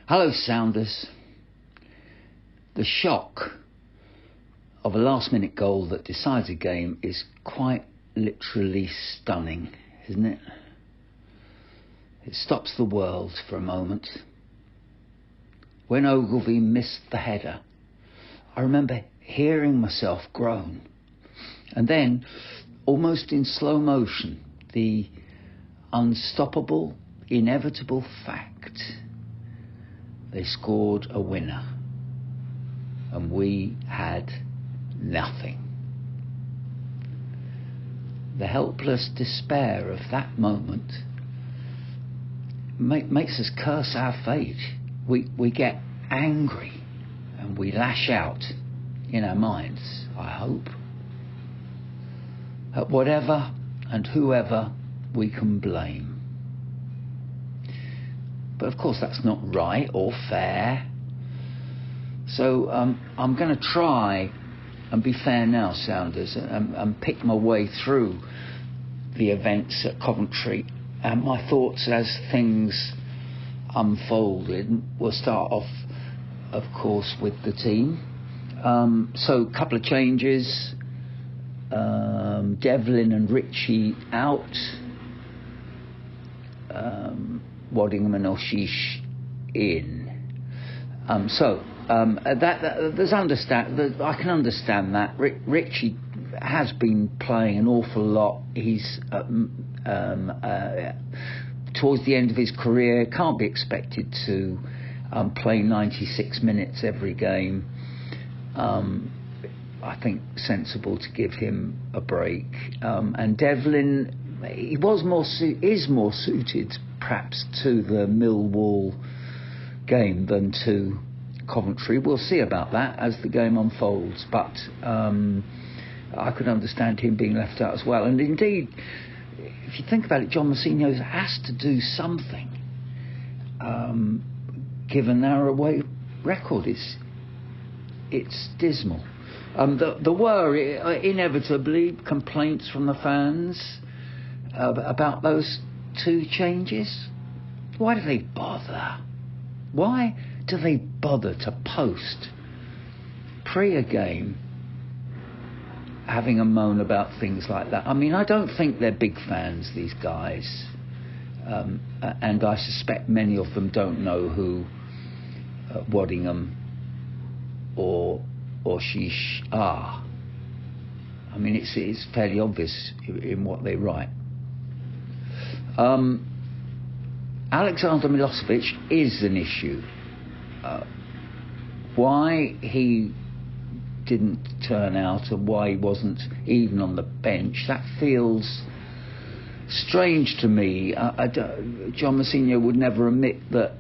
Hello, Sounders. The shock of a last-minute goal that decides a game is quite literally stunning, isn't it? It stops the world for a moment. When Ogilvy missed the header, I remember hearing myself groan. And then, almost in slow motion, the unstoppable, inevitable fact: they scored a winner, and we had nothing. The helpless despair of that moment makes us curse our fate. We get angry and we lash out in our minds, I hope, at whatever and whoever we can blame. But of course that's not right or fair. So I'm going to try and be fair now, Sounders, and pick my way through the events at Coventry and my thoughts as things unfolded. We'll start off, of course, with the team. So a couple of changes. Devlin and Ritchie out. Waddingham and Oshish in. I can understand that. Ritchie has been playing an awful lot. He's towards the end of his career, can't be expected to play 96 minutes every game. I think sensible to give him a break. And Devlin, is more suited perhaps to the Millwall game than to Coventry. We'll see about that as the game unfolds, but I could understand him being left out as well. And indeed, if you think about it, John Mousinho has to do something, given our away record. It's dismal. There were inevitably complaints from the fans about those two changes. Why do they bother? Why do they bother to post pre a game having a moan about things like that? I mean, I don't think they're big fans, these guys, and I suspect many of them don't know who Waddingham or Sheesh are. I mean, it's fairly obvious in what they write. Alexander Milosevic is an issue. Why he didn't turn out and why he wasn't even on the bench, that feels strange to me. John Mousinho would never admit that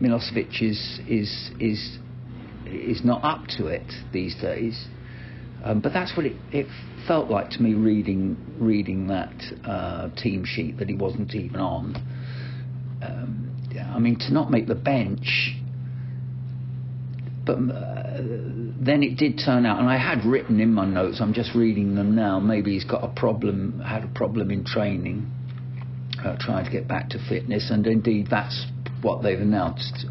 Milosevic is not up to it these days, but that's what it felt like to me reading that team sheet, that he wasn't even on. I mean, to not make the bench, but then it did turn out, and I had written in my notes, I'm just reading them now, maybe he's had a problem in training, trying to get back to fitness, and indeed that's what they've announced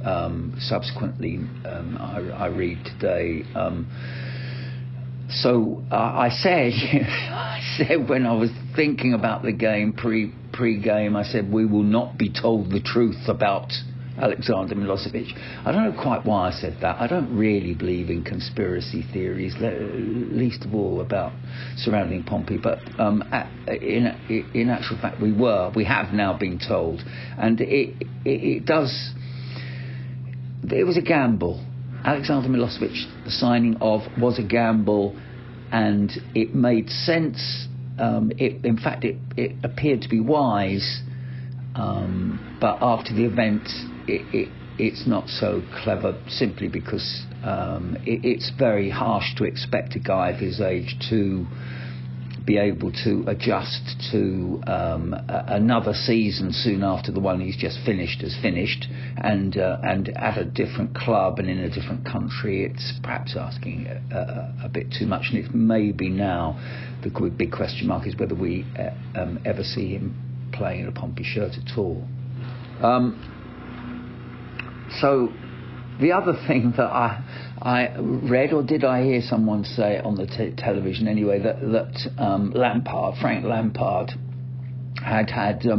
subsequently. I read today. So I said when I was thinking about the game pre-game, I said we will not be told the truth about Alexander Milosevic. I don't know quite why I said that. I don't really believe in conspiracy theories, least of all about surrounding Pompey. But in actual fact, we have now been told, and it was a gamble. Alexander Milosevic, the signing of, was a gamble, and it made sense. In fact, it appeared to be wise, but after the event, it's not so clever, simply because it's very harsh to expect a guy of his age to be able to adjust to another season soon after the one he's just finished has finished, and at a different club and in a different country. It's perhaps asking a bit too much, and it may be now the big question mark is whether we ever see him playing in a Pompey shirt at all. So The other thing that I read, or did I hear someone say on the television anyway, that Frank Lampard, had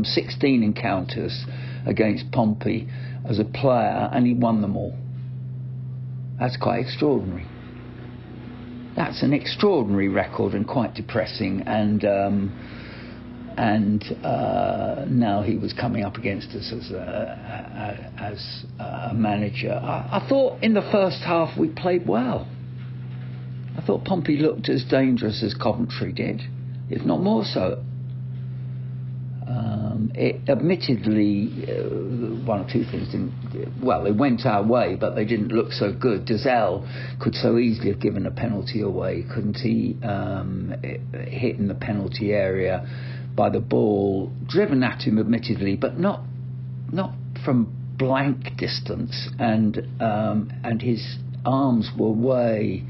16 encounters against Pompey as a player, and he won them all. That's quite extraordinary. That's an extraordinary record and quite depressing. And now he was coming up against us as a manager. I thought in the first half we played well. I thought Pompey looked as dangerous as Coventry did, if not more so. It admittedly, one or two things they went our way, but they didn't look so good. Dazelle could so easily have given a penalty away, couldn't he? Hit in the penalty area by the ball, driven at him admittedly, but not from blank distance, and his arms were way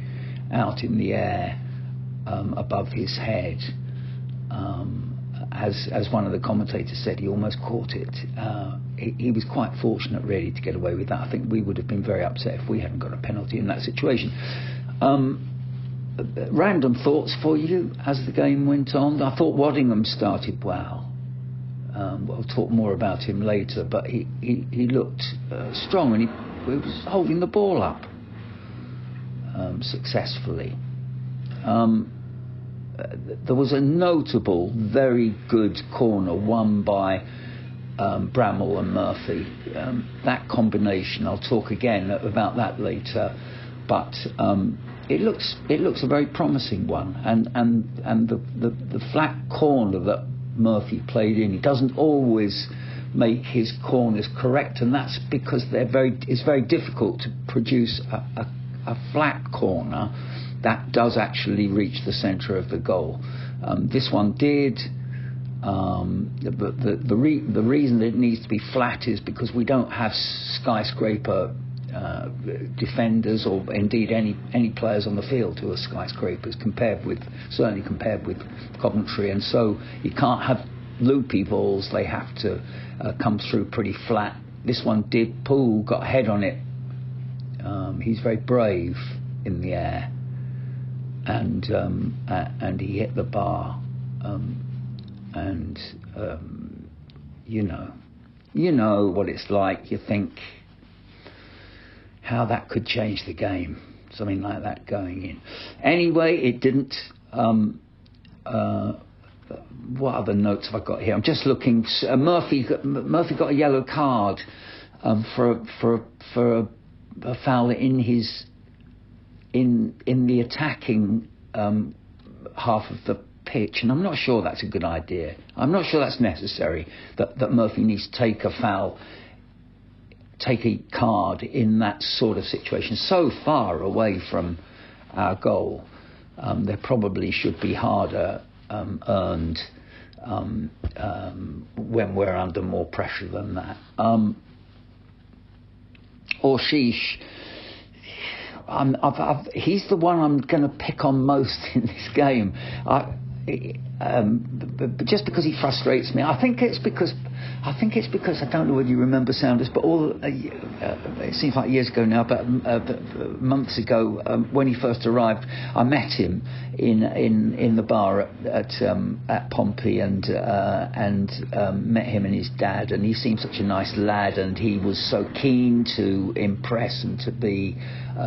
out in the air above his head. As one of the commentators said, he almost caught it. He was quite fortunate, really, to get away with that. I think we would have been very upset if we hadn't got a penalty in that situation. Random thoughts for you as the game went on. I thought Waddingham started well. We'll talk more about him later, but he looked strong, and he was holding the ball up successfully. There was a notable, very good corner won by Bramall and Murphy. That combination, I'll talk again about that later, but it looks a very promising one. And the flat corner that Murphy played in, he doesn't always make his corners correct, and that's because it's very difficult to produce a flat corner that does actually reach the centre of the goal. This one did. The reason that it needs to be flat is because we don't have skyscraper defenders, or indeed any players on the field who are skyscrapers, certainly compared with Coventry, and so you can't have loopy balls. They have to come through pretty flat. This one did. Poole got a head on it. He's very brave in the air. And he hit the bar, you know what it's like. You think how that could change the game, something like that going in. Anyway, it didn't. What other notes have I got here? I'm just looking. Murphy got a yellow card for a foul in his. In the attacking half of the pitch, and I'm not sure that's a good idea. I'm not sure that's necessary, that Murphy needs to take a card in that sort of situation, so far away from our goal. There probably should be harder earned when we're under more pressure than that. Orsish, he's the one I'm going to pick on most in this game. But just because he frustrates me. I think it's because I don't know whether you remember, Sounders, but it seems like years ago now, but months ago, when he first arrived, I met him in the bar at Pompey, and met him and his dad, and he seemed such a nice lad, and he was so keen to impress and to be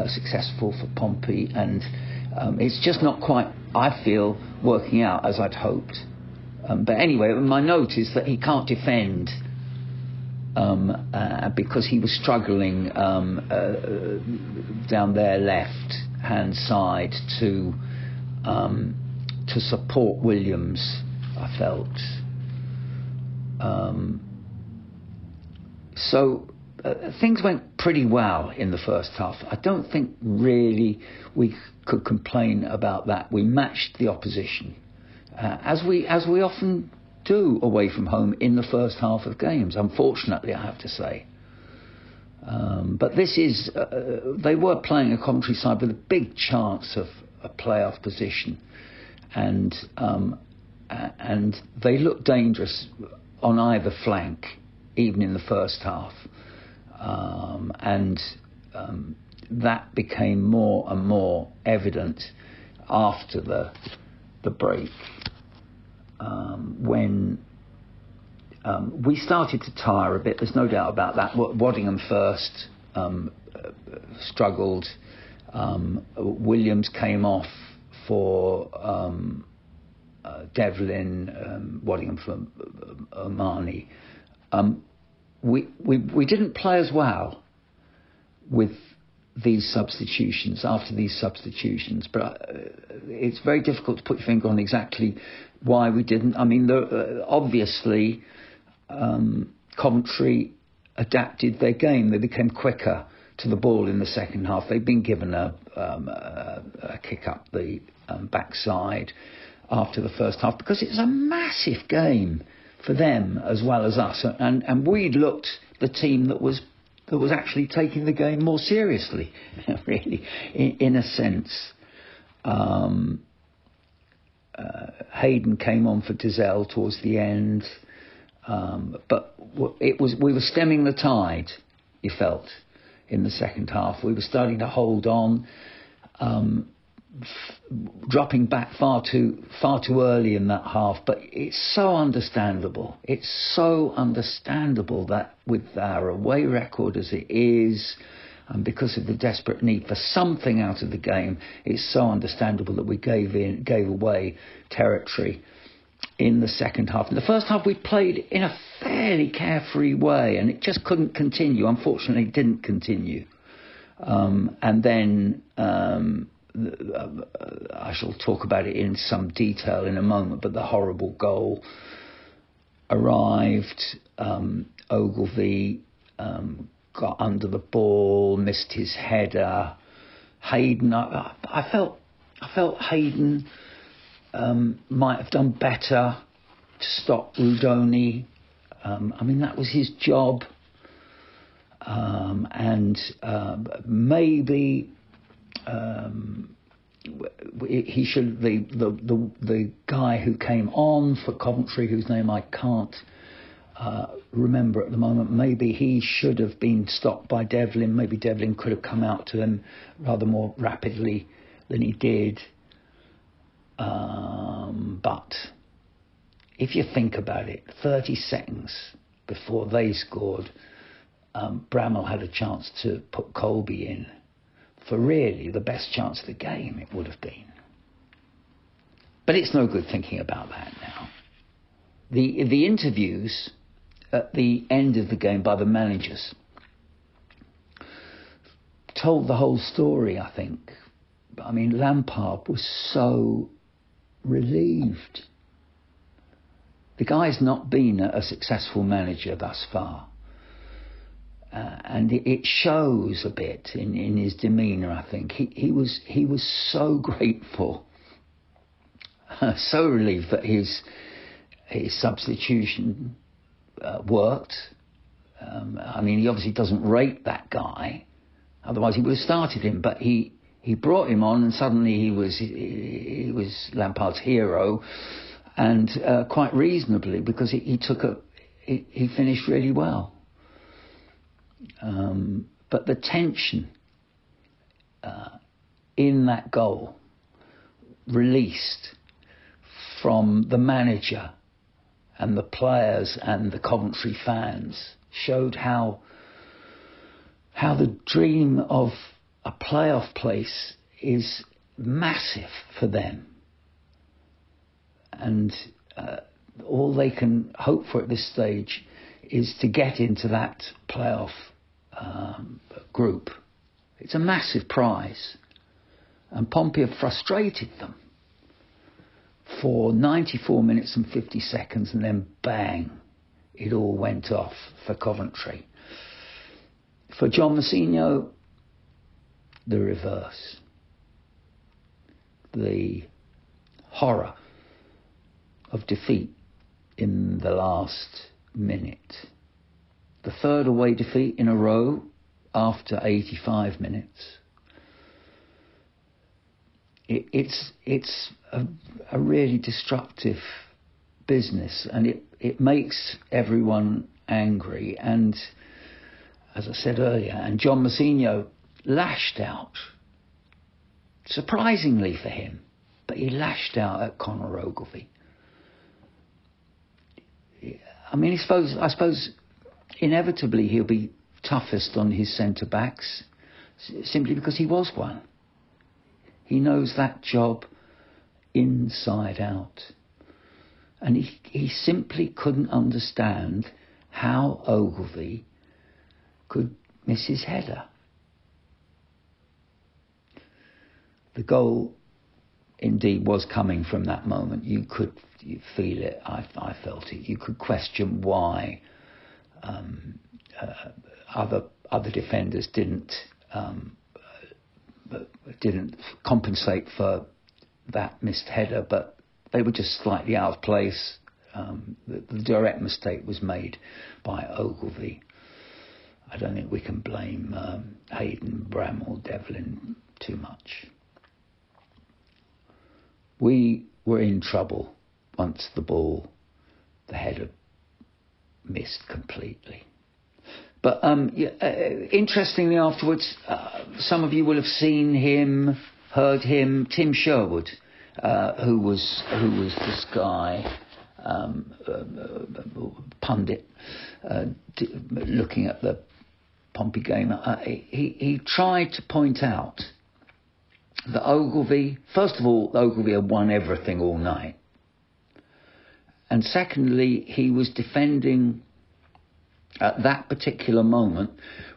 successful for Pompey, and it's just not quite, I feel, working out as I'd hoped. But anyway, my note is that he can't defend because he was struggling down their left hand side to support Williams, I felt. So things went pretty well in the first half. I don't think really we could complain about that. We matched the opposition, as we often do away from home in the first half of games, unfortunately, I have to say. But this is, they were playing a Coventry side with a big chance of a playoff position, and they looked dangerous on either flank, even in the first half. that became more and more evident after the break, when we started to tire a bit. There's no doubt about that. Waddingham first struggled. Williams came off for Devlin, Waddingham for Omani. We didn't play as well with these substitutions, after these substitutions, but it's very difficult to put your finger on exactly why we didn't. I mean, obviously, Coventry adapted their game. They became quicker to the ball in the second half. They'd been given a kick up the backside after the first half, because it was a massive game for them as well as us, and we looked the team that was actually taking the game more seriously, really, in a sense. Hayden came on for Dizelle towards the end, but we were stemming the tide, you felt, in the second half. We were starting to hold on, dropping back far too early in that half. But it's so understandable. It's so understandable that with our away record as it is, and because of the desperate need for something out of the game, it's so understandable that we gave away territory in the second half. In the first half, we played in a fairly carefree way, and it just couldn't continue. Unfortunately, it didn't continue. And then I shall talk about it in some detail in a moment, but the horrible goal arrived. Ogilvie got under the ball, missed his header. Hayden, I felt Hayden might have done better to stop Rudoni. I mean, that was his job, and maybe he should. The guy who came on for Coventry, whose name I can't remember at the moment, maybe he should have been stopped by Devlin. Maybe Devlin could have come out to him rather more rapidly than he did. But if you think about it, 30 seconds before they scored, Bramall had a chance to put Colby in for really the best chance of the game, it would have been. But it's no good thinking about that now. The interviews at the end of the game by the managers told the whole story, I think. I mean, Lampard was so relieved. The guy's not been a successful manager thus far. And it shows a bit in his demeanour, I think. He was so grateful, so relieved that his substitution worked. I mean, he obviously doesn't rate that guy, otherwise he would have started him. But he brought him on, and suddenly he was Lampard's hero, and quite reasonably, because he finished really well. But the tension in that goal released from the manager and the players and the Coventry fans showed how the dream of a playoff place is massive for them, and all they can hope for at this stage is to get into that playoff group. It's a massive prize, and Pompey have frustrated them for 94 minutes and 50 seconds, and then bang, it all went off for Coventry. For John Mousinho, the reverse. The horror of defeat in the last minute. The third away defeat in a row after 85 minutes. It's a really destructive business, and it makes everyone angry. And as I said earlier, and John Mousinho lashed out, surprisingly for him, but he lashed out at Conor Ogilvie. I mean, I suppose inevitably he'll be toughest on his centre-backs, simply because he was one. He knows that job inside out. And he simply couldn't understand how Ogilvie could miss his header. The goal indeed was coming from that moment. You could feel it. I felt it. You could question why other defenders didn't compensate for that missed header, but they were just slightly out of place. The direct mistake was made by Ogilvie. I don't think we can blame Hayden, Bramall, Devlin too much. We were in trouble once the header missed completely. But interestingly afterwards, some of you will have seen him, heard him, Tim Sherwood, who was the Sky pundit looking at the Pompey game. He tried to point out that Ogilvie, first of all, Ogilvie had won everything all night. And secondly, he was defending at that particular moment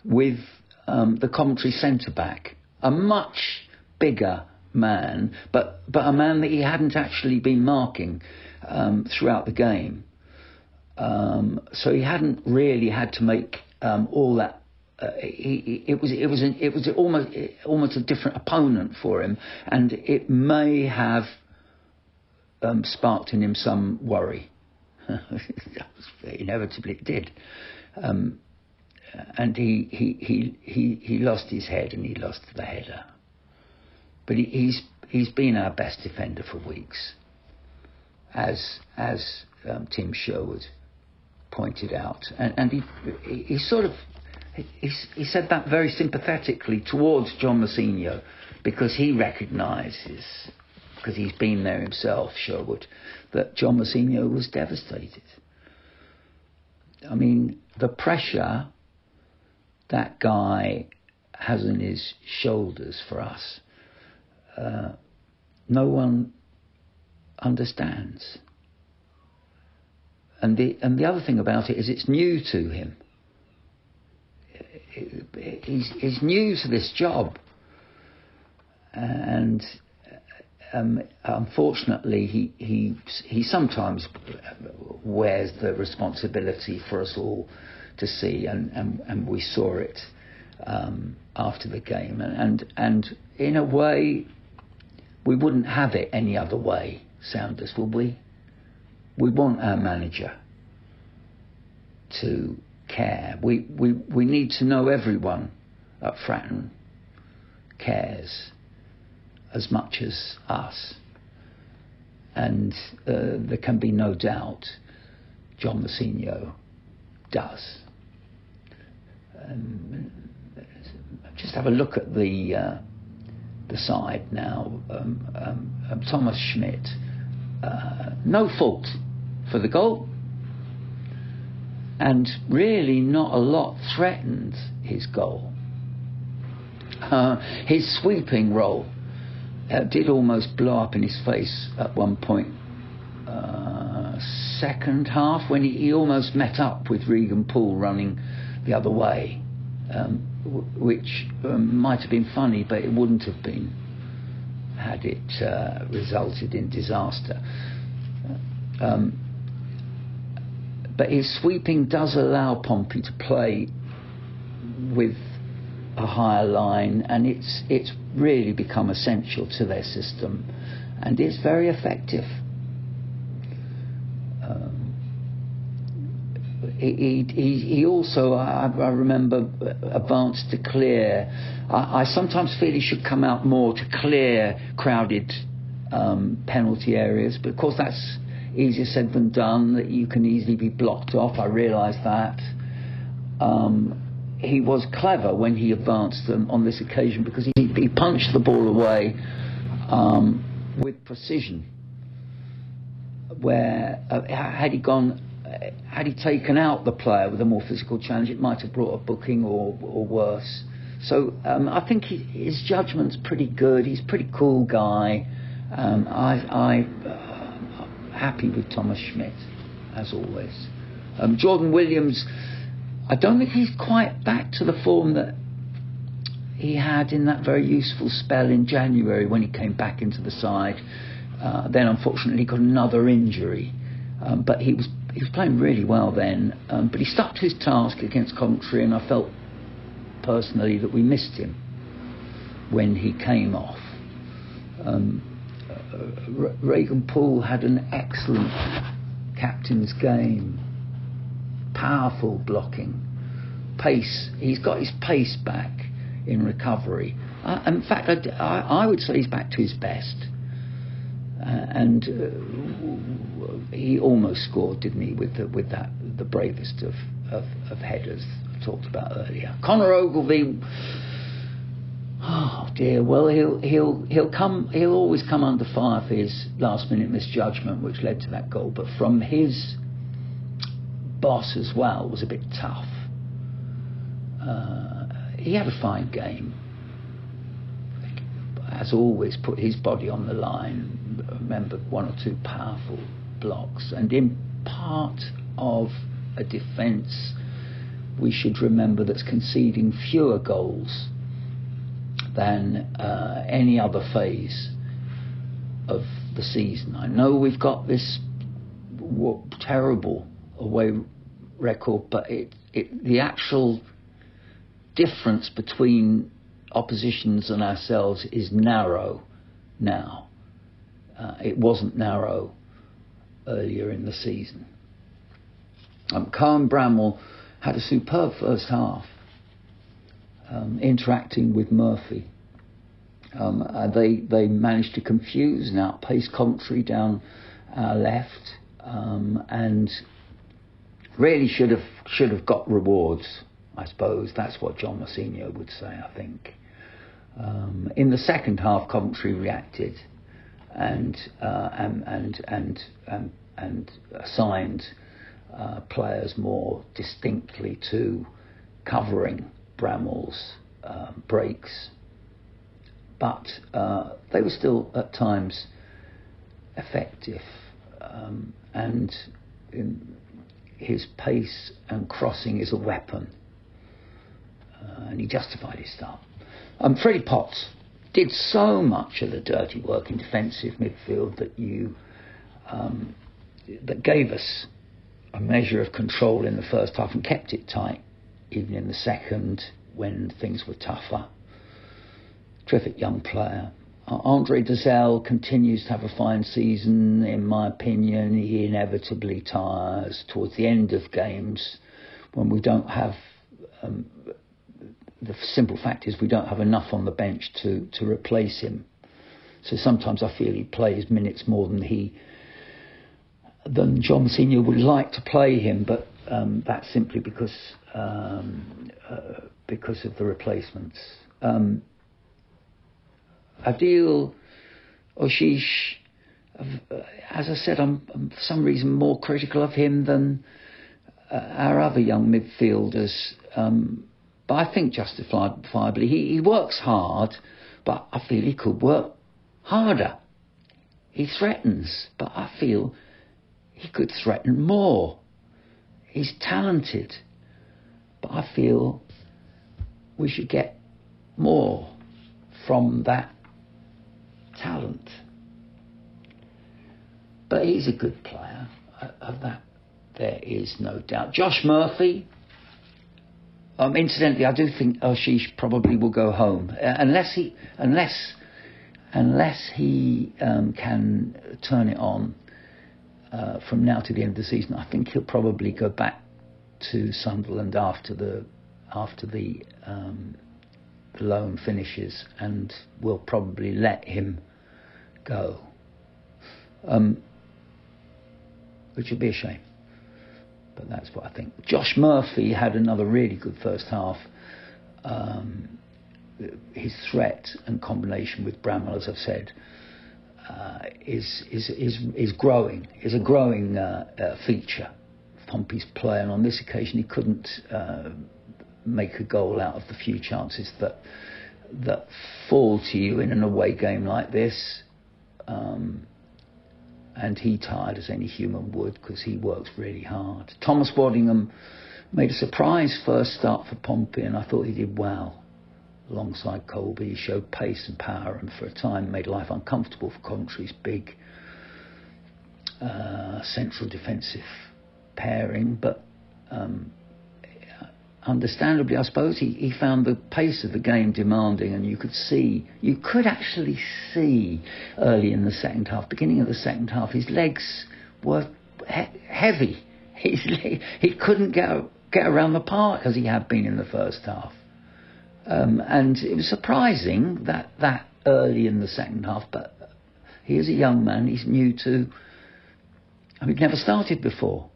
with the Coventry centre-back, a much bigger man, but a man that he hadn't actually been marking throughout the game. So he hadn't really had to make all that. It was almost a different opponent for him, and it may have sparked in him some worry. Inevitably, it did. And he lost his head and he lost the header. But he's been our best defender for weeks, as Tim Sherwood pointed out, and he sort of he said that very sympathetically towards John Mousinho, because he recognises, because he's been there himself, Sherwood, that John Mousinho was devastated. I mean, the pressure that guy has on his shoulders for us, no one understands. And the other thing about it is it's new to him. He's new to this job, and unfortunately he sometimes wears the responsibility for us all to see, and we saw it after the game, and in a way we wouldn't have it any other way, Sounders, would we? We want our manager to care. We need to know everyone at Fratton cares as much as us, and there can be no doubt John Mousinho does. Just have a look at the side now. Thomas Schmidt, no fault for the goal, and really not a lot threatened his goal. His sweeping role did almost blow up in his face at one point, second half, when he almost met up with Regan Poole running the other way, which might have been funny, but it wouldn't have been had it resulted in disaster. But his sweeping does allow Pompey to play with a higher line, and it's really become essential to their system, and it's very effective. He also, I remember, advanced to clear. I sometimes feel he should come out more to clear crowded penalty areas, but of course that's easier said than done, that you can easily be blocked off. I realise that. he was clever when he advanced them on this occasion, because he punched the ball away with precision. Where had he taken out the player with a more physical challenge, it might have brought a booking or worse. So I think his judgment's pretty good. He's a pretty cool guy. I'm happy with Thomas Schmidt, as always. Jordan Williams, I don't think he's quite back to the form that he had in that very useful spell in January when he came back into the side. Then unfortunately got another injury, but he was playing really well then. But he stuck to his task against Coventry, and I felt personally that we missed him when he came off. Regan Poole had an excellent captain's game, powerful blocking, pace. He's got his pace back in recovery. In fact, I would say he's back to his best. And he almost scored, didn't he, with the bravest of headers I talked about earlier. Conor Ogilvie, oh dear. Well, he'll always come under fire for his last-minute misjudgment, which led to that goal. But from his boss as well, was a bit tough. He had a fine game. As always, put his body on the line. Remember, one or two powerful blocks, and in part of a defence we should remember that's conceding fewer goals than any other phase of the season. I know we've got this terrible away record, but the actual difference between oppositions and ourselves is narrow now. It wasn't narrow earlier in the season. Karen Bramall had a superb first half, interacting with Murphy. They managed to confuse and outpace Coventry down our left, and really should have got rewards. I suppose that's what John Mousinho would say. I think in the second half, Coventry reacted and assigned players more distinctly to covering Bramall's breaks, but they were still at times effective, and his pace and crossing is a weapon, and he justified his start. Freddie Potts did so much of the dirty work in defensive midfield that gave us a measure of control in the first half and kept it tight, even in the second when things were tougher. Terrific young player. Andre Dazelle continues to have a fine season, in my opinion. He inevitably tires towards the end of games when we don't have... the simple fact is we don't have enough on the bench to replace him. So sometimes I feel he plays minutes more than John Senior would like to play him, but that's simply because of the replacements. Adil Oshish, as I said, I'm for some reason more critical of him than our other young midfielders. But I think justifiably. He works hard, but I feel he could work harder. He threatens, but I feel he could threaten more. He's talented, but I feel we should get more from that talent. But he's a good player. Of that there is no doubt. Josh Murphy, incidentally, I do think Oshish probably will go home unless he can turn it on from now to the end of the season. I think he'll probably go back to Sunderland after the loan finishes, and we'll probably let him go, which would be a shame. But that's what I think. Josh Murphy had another really good first half. His threat and combination with Bramall, as I've said, is growing. Is a growing feature of Pompey's play, and on this occasion he couldn't make a goal out of the few chances that fall to you in an away game like this. And he tired as any human would, because he works really hard. Thomas Waddingham made a surprise first start for Pompey, and I thought he did well. Alongside Colby, he showed pace and power, and for a time made life uncomfortable for Coventry's big central defensive pairing. But understandably, I suppose, he found the pace of the game demanding, and you could actually see early in the second half, beginning of the second half, his legs were heavy. He couldn't get around the park as he had been in the first half. And it was surprising that early in the second half, but he is a young man, he's new to... he'd never started before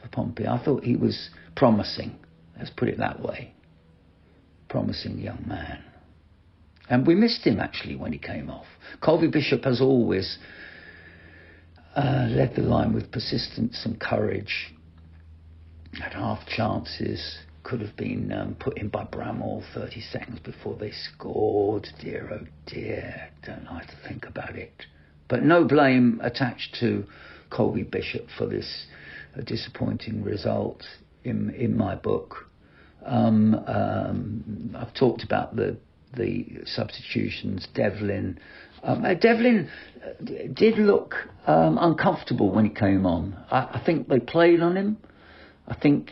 for Pompey. I thought he was promising, let's put it that way. Promising young man. And we missed him, actually, when he came off. Colby Bishop has always led the line with persistence and courage. Had half chances, could have been put in by Bramall 30 seconds before they scored. Dear, oh dear, don't like to think about it. But no blame attached to Colby Bishop for this disappointing result in my book. I've talked about the substitutions. Devlin did look uncomfortable when he came on. I think they played on him. I think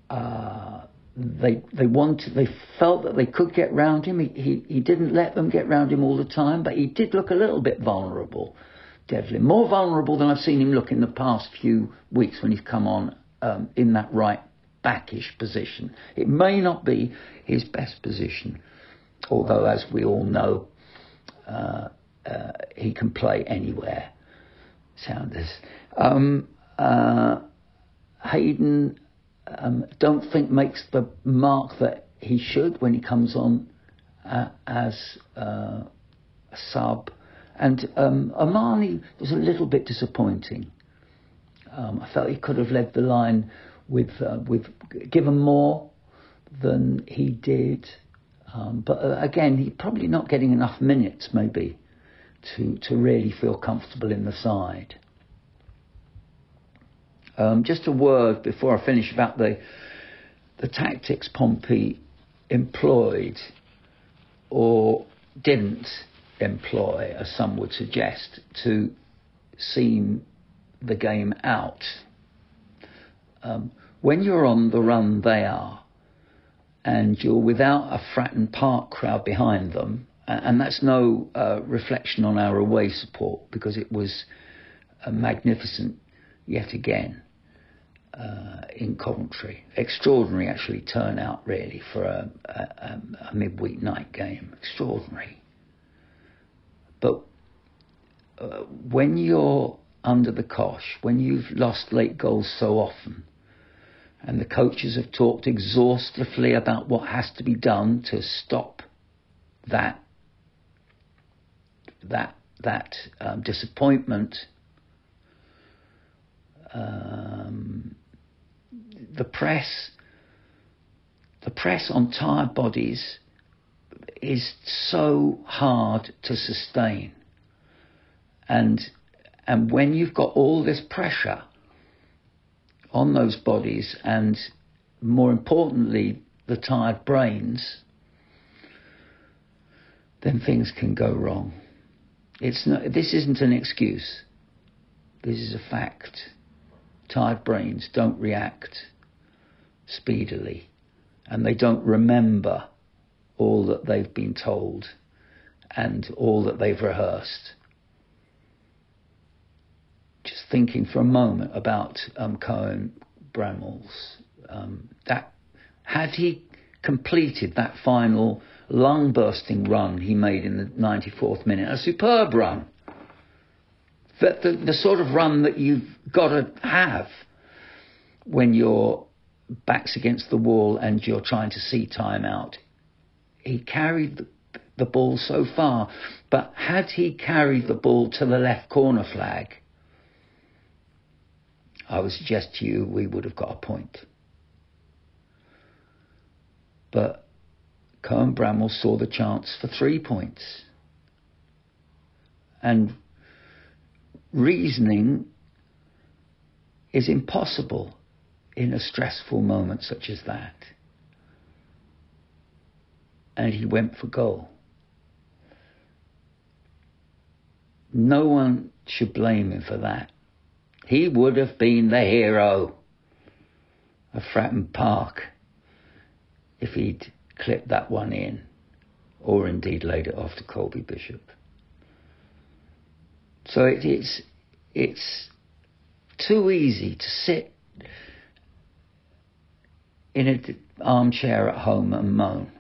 they felt that they could get round him. He didn't let them get round him all the time, but he did look a little bit vulnerable, Devlin. More vulnerable than I've seen him look in the past few weeks when he's come on in that right backish position. It may not be his best position, although, as we all know, he can play anywhere. Sounders. Hayden, don't think makes the mark that he should when he comes on as a sub. And Omani was a little bit disappointing. I felt he could have led the line with given more than he did. But again, he's probably not getting enough minutes, maybe, to really feel comfortable in the side. Just a word before I finish about the tactics Pompey employed or didn't employ, as some would suggest, to see the game out. When you're on the run they are, and you're without a Fratton Park crowd behind them, and that's no reflection on our away support, because it was magnificent yet again. In Coventry. Extraordinary, actually, turnout, really, for a midweek night game. Extraordinary. But when you're under the cosh, when you've lost late goals so often, and the coaches have talked exhaustively about what has to be done to stop that disappointment, the press on tired bodies is so hard to sustain, and when you've got all this pressure on those bodies, and more importantly the tired brains, then things can go wrong. This isn't an excuse. This is a fact. Tired brains don't react speedily, and they don't remember all that they've been told and all that they've rehearsed. Just thinking for a moment about Cohen Bramall's, that had he completed that final lung-bursting run he made in the 94th minute, a superb run, the sort of run that you've got to have when your back's against the wall and you're trying to see time out. He carried the ball so far, but had he carried the ball to the left corner flag, I would suggest to you we would have got a point. But Cohen Bramall saw the chance for 3 points. And reasoning is impossible in a stressful moment such as that. And he went for goal. No one should blame him for that. He would have been the hero of Fratton Park if he'd clipped that one in, or indeed laid it off to Colby Bishop. So it's too easy to sit in an armchair at home and moan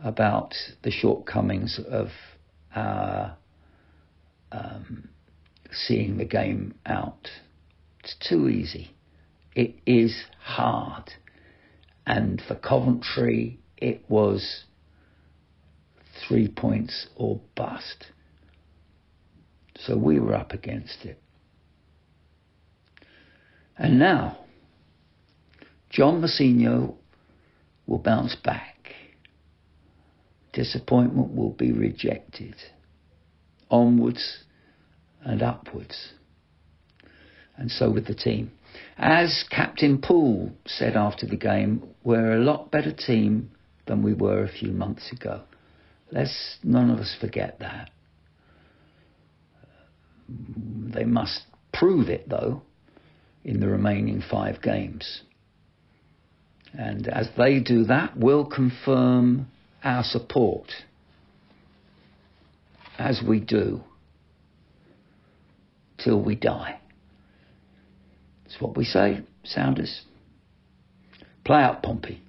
about the shortcomings of our seeing the game out. It's too easy. It is hard. And for Coventry, it was 3 points or bust. So we were up against it. And now, John Mousinho will bounce back. Disappointment will be rejected. Onwards and upwards. And so with the team. As Captain Poole said after the game, we're a lot better team than we were a few months ago. Let's none of us forget that. They must prove it, though, in the remaining 5 games. And as they do that, we'll confirm our support, as we do, till we die. It's what we say, Sounders. Play out, Pompey.